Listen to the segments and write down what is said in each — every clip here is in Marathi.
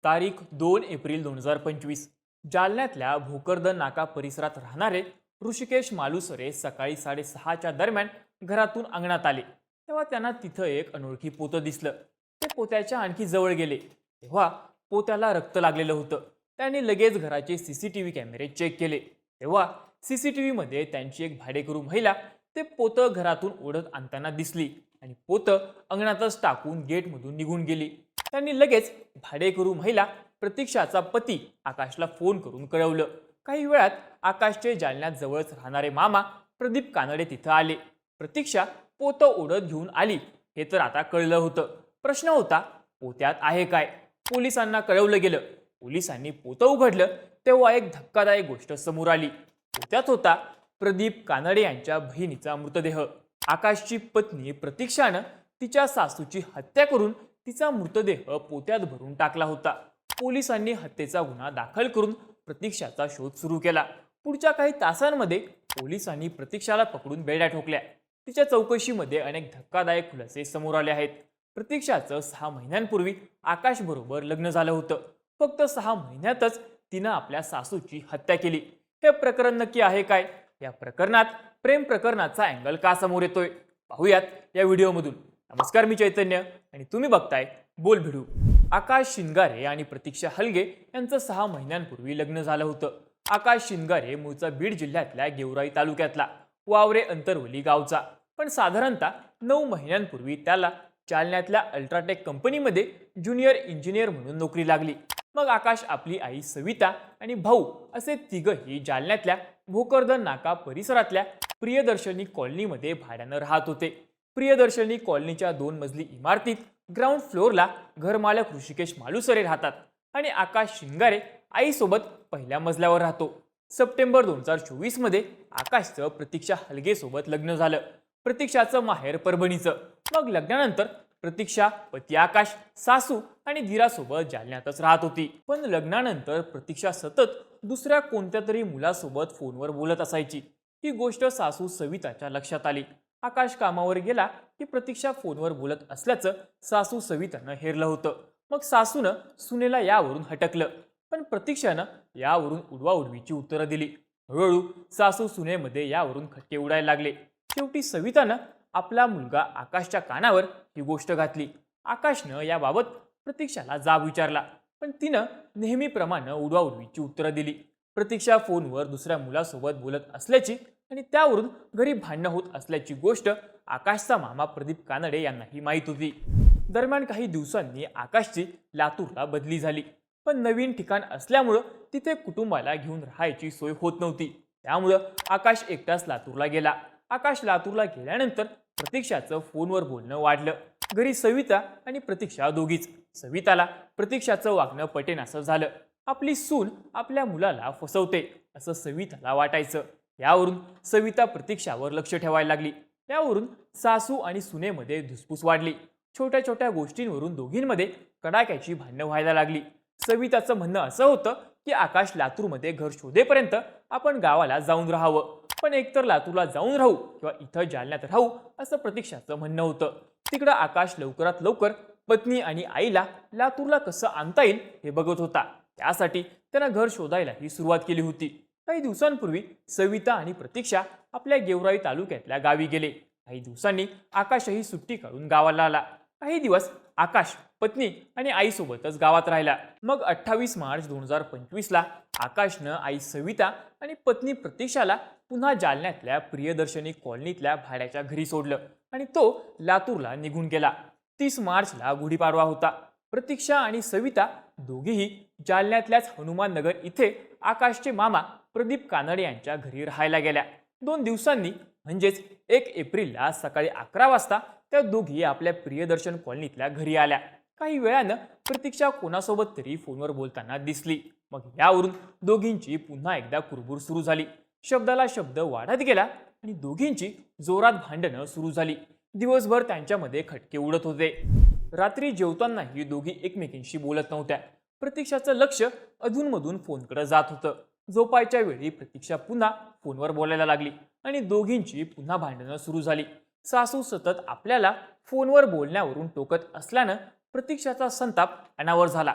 तारीख 2 एप्रिल 2025 जालन्यातल्या भोकरदन नाका परिसरात राहणारे ऋषिकेश मालुसरे सकाळी 6:30च्या दरम्यान घरातून अंगणात आले तेव्हा त्यांना तिथं एक अनोळखी पोतं दिसलं. ते पोत्याच्या आणखी जवळ गेले तेव्हा पोत्याला रक्त लागलेलं होतं. त्यांनी लगेच घराचे सीसीटीव्ही कॅमेरे चेक केले तेव्हा सीसीटीव्ही मध्ये त्यांची एक भाडेकरू महिला ते पोतं घरातून ओढत आणताना दिसली आणि पोतं अंगणातच टाकून गेटमधून निघून गेली. त्यांनी लगेच भाडेकरू महिला प्रतीक्षाचा पती आकाशला फोन करून कळवलं. काही वेळात आकाशचे जालन्यात जवळच राहणारे मामा प्रदीप कानडे तिथं आले. प्रतीक्षा पोतं ओढत घेऊन आली हे तर आता कळलं होतं. प्रश्न होता पोत्यात आहे काय. पोलिसांना कळवलं गेलं. पोलिसांनी पोतं उघडलं तेव्हा एक धक्कादायक गोष्ट समोर आली. पोत्यात होता प्रदीप कानडे यांच्या बहिणीचा मृतदेह. आकाशची पत्नी प्रतीक्षानं तिच्या सासूची हत्या करून तिचा मृतदेह पोत्यात भरून टाकला होता. पोलिसांनी हत्येचा गुन्हा दाखल करून प्रतीक्षाचा शोध सुरू केला. पुढच्या काही तासांमध्ये पोलिसांनी प्रतीक्षाला पकडून बेड्या ठोकल्या. तिच्या चौकशीमध्ये अनेक धक्कादायक खुलासे समोर आले आहेत. प्रतीक्षाचं 6 महिन्यांपूर्वी आकाश बरोबर लग्न झालं होतं. फक्त 6 महिन्यातच तिनं आपल्या सासूची हत्या केली. हे प्रकरण नक्की आहे काय? या प्रकरणात प्रेम प्रकरणाचा अँगल का समोर येतोय पाहूयात या व्हिडिओमधून. नमस्कार, मी चैतन्य आणि तुम्ही बघताय बोल भिडू. आकाश शिंगारे आणि प्रतीक्षा हलगे यांचं 6 महिन्यांपूर्वी लग्न झालं होतं. आकाश शिंगारे मूळचा बीड जिल्ह्यातल्या गेवराई तालुक्यातला वावरे अंतरवली गावचा, पण साधारणतः 9 महिन्यांपूर्वी त्याला जालन्यातल्या अल्ट्राटेक कंपनीमध्ये ज्युनियर इंजिनियर म्हणून नोकरी लागली. मग आकाश आपली आई सविता आणि भाऊ असे तिघही जालन्यातल्या भोकरदन नाका परिसरातल्या प्रियदर्शनी कॉलनीमध्ये भाड्यानं राहत होते. प्रियदर्शनी कॉलनीच्या 2 मजली इमारतीत ग्राउंड फ्लोअरला घरमालक ऋषिकेश मालुसरे राहतात आणि आकाश शिंगारे आईसोबत पहिल्या मजल्यावर राहतो. सप्टेंबर 2024 मध्ये आकाशचं प्रतीक्षा हलगेसोबत लग्न झालं. प्रतीक्षाचं माहेर परभणीचं. मग लग्नानंतर प्रतीक्षा पती आकाश, सासू आणि धीरासोबत जालन्यातच राहत होती. पण लग्नानंतर प्रतीक्षा सतत दुसऱ्या कोणत्या तरी मुलासोबत फोनवर बोलत असायची. ही गोष्ट सासू सविताच्या लक्षात आली. आकाश कामावर गेला की प्रतीक्षा फोनवर बोलत असल्याचं सासू सवितानं हेरलं होतं. मग सासूनं सुनेला यावरून हटकलं, पण प्रतीक्षानं यावरून उडवाउडवीची उत्तरं दिली. हळूहळू सासू सुनेमध्ये यावरून खटके उडायला लागले. शेवटी सवितानं आपला मुलगा आकाशच्या कानावर ही गोष्ट घातली. आकाशनं याबाबत प्रतीक्षाला जाब विचारला, पण तिनं नेहमीप्रमाणे उडवाउडवीची उत्तरं दिली. प्रतीक्षा फोनवर दुसऱ्या मुलासोबत बोलत असल्याची आणि त्यावरून घरी भांडणं होत असल्याची गोष्ट आकाशचा मामा प्रदीप कानडे यांनाही माहीत होती. दरम्यान काही दिवसांनी आकाशची लातूरला बदली झाली, पण नवीन ठिकाण असल्यामुळं तिथे कुटुंबाला घेऊन राहायची सोय होत नव्हती. त्यामुळं आकाश एकटाच लातूरला गेला. आकाश लातूरला गेल्यानंतर प्रतीक्षाचं फोनवर बोलणं वाढलं. घरी सविता आणि प्रतीक्षा दोघीच. सविताला प्रतीक्षाचं वागणं पटेनासं झालं. आपली सून आपल्या मुलाला फसवते असं सविताला वाटायचं. यावरून सविता प्रतीक्षावर लक्ष ठेवायला लागली. यावरून सासू आणि सुनेमध्ये धुसफूस वाढली. छोट्या छोट्या गोष्टींवरून दोघींमध्ये कडाक्याची भांडणं व्हायला लागली. सविताचं म्हणणं असं होतं की आकाश लातूरमध्ये घर शोधेपर्यंत आपण गावाला जाऊन राहावं, पण एकतर लातूरला जाऊन राहू किंवा इथं जालन्यात राहू असं प्रतीक्षाचं म्हणणं होतं. तिकडं आकाश लवकरात लवकर पत्नी आणि आईला लातूरला कसं आणता येईल हे बघत होता. त्यासाठी त्यानं घर शोधायलाही सुरुवात केली होती. काही दिवसांपूर्वी सविता आणि प्रतीक्षा आपल्या गेवराई तालुक्यातल्या गावी गेले. काही दिवसांनी आकाशही सुट्टी काढून गावाला आला. काही दिवस आकाश पत्नी आणि आईसोबतच गावात राहिला. मग 28 मार्च 2025 ला आकाशनं आई सविता आणि पत्नी प्रतीक्षाला पुन्हा जालन्यातल्या प्रियदर्शनी कॉलनीतल्या भाड्याच्या घरी सोडलं आणि तो लातूरला निघून गेला. 30 मार्चला गुढीपाडवा होता. प्रतीक्षा आणि सविता दोघीही जालन्यातल्याच हनुमान नगर इथे आकाशचे मामा प्रदीप कानडे यांच्या घरी राहायला गेल्या. 2 दिवसांनी म्हणजेच 1 एप्रिलला सकाळी 11 वाजता त्या दोघी आपल्या प्रियदर्शन कॉलनीतल्या घरी आल्या. काही वेळानं प्रतीक्षा कोणासोबत तरी फोनवर बोलताना दिसली. मग यावरून दोघींची पुन्हा एकदा कुरबुर सुरू झाली. शब्दाला शब्द वाढत गेला आणि दोघींची जोरात भांडणं सुरू झाली. दिवसभर त्यांच्यामध्ये खटके उडत होते. रात्री जेवतानाही दोघी एकमेकींशी बोलत नव्हत्या. प्रतीक्षाचं लक्ष अधूनमधून फोनकडे जात होतं. झोपायच्या वेळी प्रतीक्षा पुन्हा फोनवर बोलायला लागली आणि दोघींची पुन्हा भांडणं सुरू झाली. सासू सतत आपल्याला फोनवर बोलण्यावरून टोकत असल्यानं प्रतीक्षाचा संताप अनावर झाला.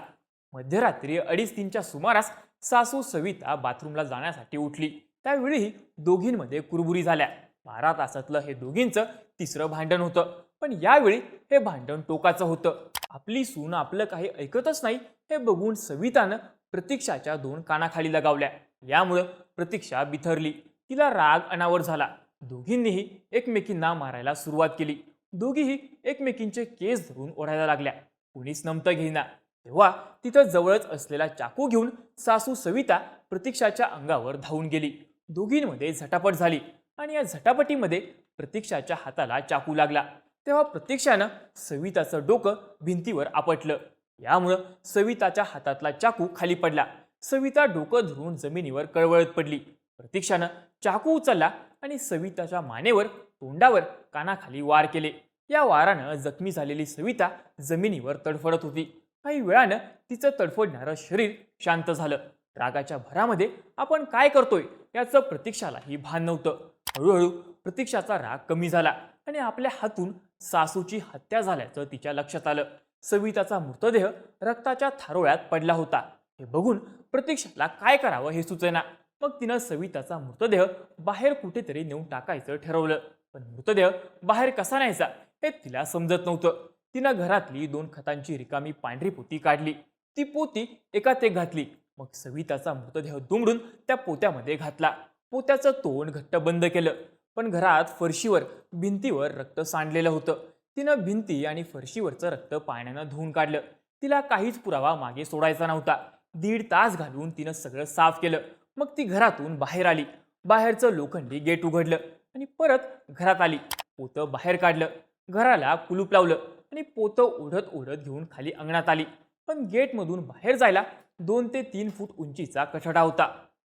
मध्यरात्री 2:30च्या सुमारास सासू सविता बाथरूमला जाण्यासाठी उठली. त्यावेळीही दोघींमध्ये कुरबुरी झाल्या. 12 तासातलं हे दोघींचं तिसरं भांडण होतं. पण यावेळी हे भांडण टोकाचं होतं. आपली सून आपलं काही ऐकतच नाही हे बघून सवितानं प्रतीक्षाच्या 2 कानाखाली लगावल्या. यामुळं प्रतीक्षा बिथरली. तिला राग अनावर झाला. दोघींनीही एकमेकींना मारायला सुरुवात केली. दोघीही एकमेकींचे केस धरून ओढायला लागल्या. कुणीच नमतं घेईना. तेव्हा तिथं जवळच असलेला चाकू घेऊन सासू सविता प्रतीक्षाच्या अंगावर धावून गेली. दोघींमध्ये झटापट झाली आणि या झटापटीमध्ये प्रतीक्षाच्या हाताला चाकू लागला. तेव्हा प्रतीक्षानं सविताचं डोकं भिंतीवर आपटलं. यामुळं सविताच्या हातातला चाकू खाली पडला. सविता डोकं धरून जमिनीवर कळवळत पडली. प्रतीक्षानं चाकू उचलला आणि सविताच्या मानेवर, तोंडावर, कानाखाली वार केले. या वारानं जखमी झालेली सविता जमिनीवर तडफडत होती. काही वेळानं तिचं तडफडणारं शरीर शांत झालं. रागाच्या भरामध्ये आपण काय करतोय याचं प्रतीक्षालाही भान नव्हतं. हळूहळू प्रतीक्षाचा राग कमी झाला आणि आपल्या हातून सासूची हत्या झाल्याचं तिच्या लक्षात आलं. सविताचा मृतदेह रक्ताच्या थारोळ्यात पडला होता. हे बघून प्रतीक्षाला काय करावं हे सुचेना. मग तिनं सविताचा मृतदेह बाहेर कुठेतरी नेऊन टाकायचं ठरवलं. पण मृतदेह बाहेर कसा न्यायचा हे तिला समजत नव्हतं. तिनं घरातली 2 खतांची रिकामी पांढरी पोती काढली. ती पोती एकात एक घातली. मग सविताचा मृतदेह दुमडून त्या पोत्यामध्ये घातला. पोत्याचं तोंड घट्ट बंद केलं. पण घरात फरशीवर, भिंतीवर रक्त सांडलेलं होतं. तिनं भिंती आणि फरशीवरचं रक्त पाण्यानं धुवून काढलं. तिला काहीच पुरावा मागे सोडायचा नव्हता. 1.5 तास घालवून तिनं सगळं साफ केलं. मग ती घरातून बाहेर आली. बाहेरचं लोखंडी गेट उघडलं आणि परत घरात आली. पोतं बाहेर काढलं. घराला कुलूप लावलं आणि पोतं ओढत ओढत घेऊन खाली अंगणात आली. पण गेटमधून बाहेर जायला 2 ते 3 फूट उंचीचा कठडा होता.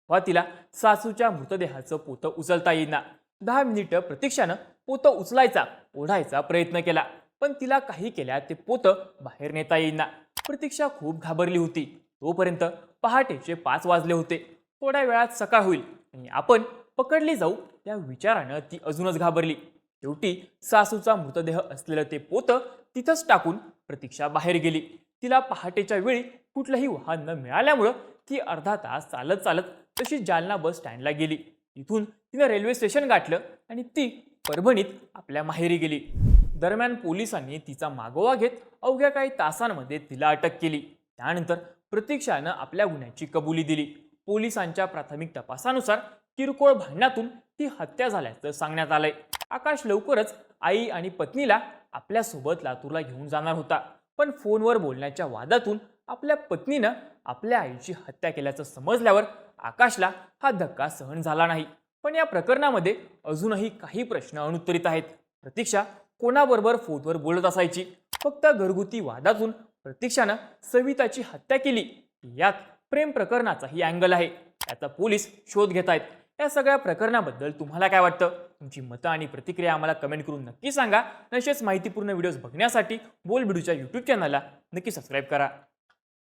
व तिला सासूच्या मृतदेहाचं पोतं उचलता येईना. 10 मिनिटं प्रतीक्षानं पोतं उचलायचा, ओढायचा प्रयत्न केला. पण तिला काही केल्या ते पोतं बाहेर नेता येईना. प्रतीक्षा खूप घाबरली होती. तोपर्यंत पहाटेचे 5 वाजले होते. थोड्या वेळात सकाळ होईल आणि आपण पकडली जाऊ या विचारानं ती अजूनच घाबरली. शेवटी सासूचा मृतदेह असलेलं ते पोतं तिथंच टाकून प्रतीक्षा बाहेर गेली. तिला पहाटेच्या वेळी कुठलंही वाहन न मिळाल्यामुळं ती अर्धा तास चालत चालत तशी जालना बस स्टँडला गेली. तिथून तिनं रेल्वे स्टेशन गाठलं आणि ती परभणीत आपल्या माहेरी गेली. दरम्यान पोलिसांनी तिचा मागोवा घेत अवघ्या काही तासांमध्ये तिला अटक केली. त्यानंतर प्रतीक्षानं आपल्या गुन्ह्याची कबुली दिली. पोलिसांच्या प्राथमिक तपासानुसार किरकोळ भांडणातून ही हत्या झाल्याचं सांगण्यात आलंय. आकाश लवकरच आई आणि पत्नीला आपल्यासोबत लातूरला घेऊन जाणार होता. पण फोनवर बोलण्याच्या वादातून आपल्या पत्नीनं आपल्या आईची हत्या केल्याचं समजल्यावर आकाशला हा धक्का सहन झाला नाही. पण या प्रकरणामध्ये अजूनही काही प्रश्न अनुत्तरित आहेत. प्रतीक्षा कोणाबरोबर फोनवर बोलत असायची? फक्त घरगुती वादातून प्रतीक्षानं सविताची हत्या केली? यात प्रेम प्रकरणाचाही अँगल आहे. याचा पोलीस शोध घेत आहेत. या सगळ्या प्रकरणाबद्दल तुम्हाला काय वाटतं? तुमची मतं आणि प्रतिक्रिया आम्हाला कमेंट करून नक्की सांगा. असेच माहितीपूर्ण व्हिडिओज बघण्यासाठी बोलबिडूच्या YouTube चॅनलला नक्की सबस्क्राईब करा.